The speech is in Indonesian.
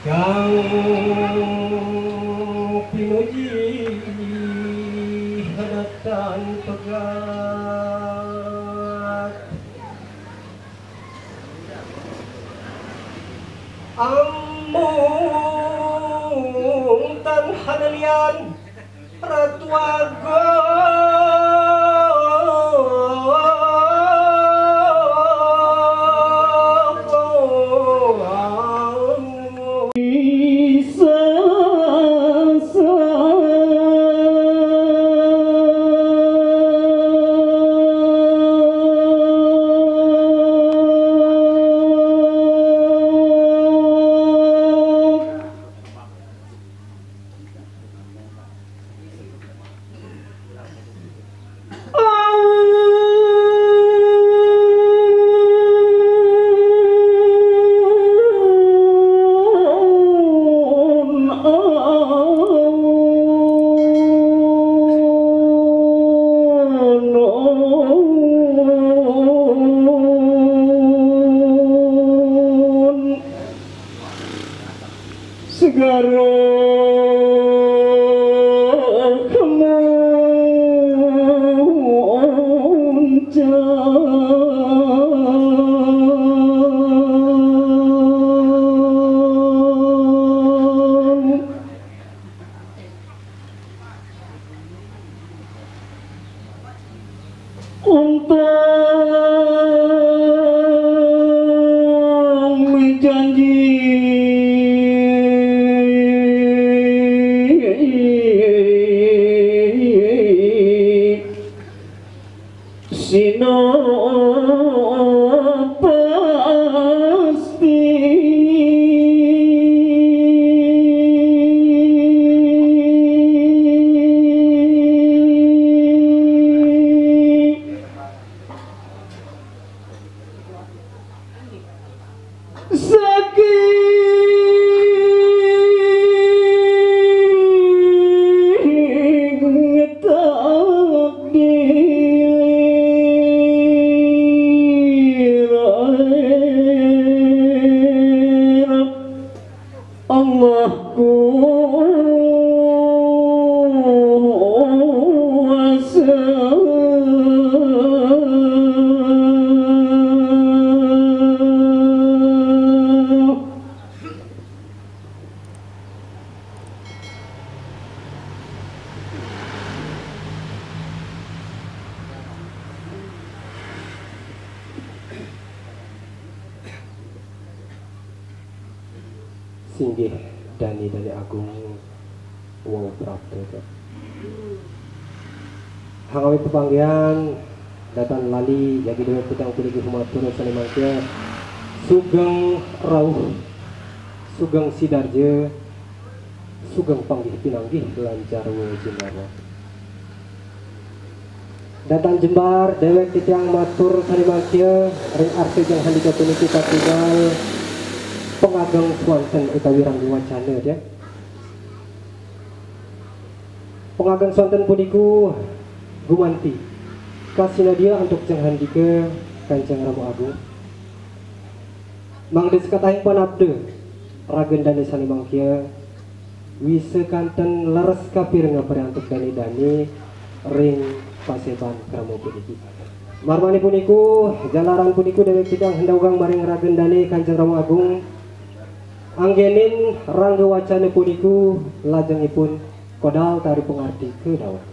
kang pinuji hadatan pegat ambung tan hanalian Ratu Agung bisa segaro untuk menjanji sino pasti saking takdir Allah kuasa singgih Dani Agung wong prapta hangawi pepanggian datan lali jadi dewe putang pilih humatur salimangke sugeng rauh sugeng sidarje sugeng panggih pinanggih lancar wujudana datan jembar dewek titiang matur salimangke ring arti yang handika puniki tinggal pengageng swanten utawi rangga wacana ya pengageng swanten puniku gumanti kasih dia untuk jeng handike Kanjeng Rama Agung mangdes katahing panabde ragen dani salimangkia wise kanten leres kapir ngapere untuk dani ring paseban kramo puniki marmani puniku jalaran puniku dewek sidang hendaugang maring ragen dani Kanjeng Rama Agung anggenin rangga wacana puniku lajengipun kodal tari pengarti ke dawat.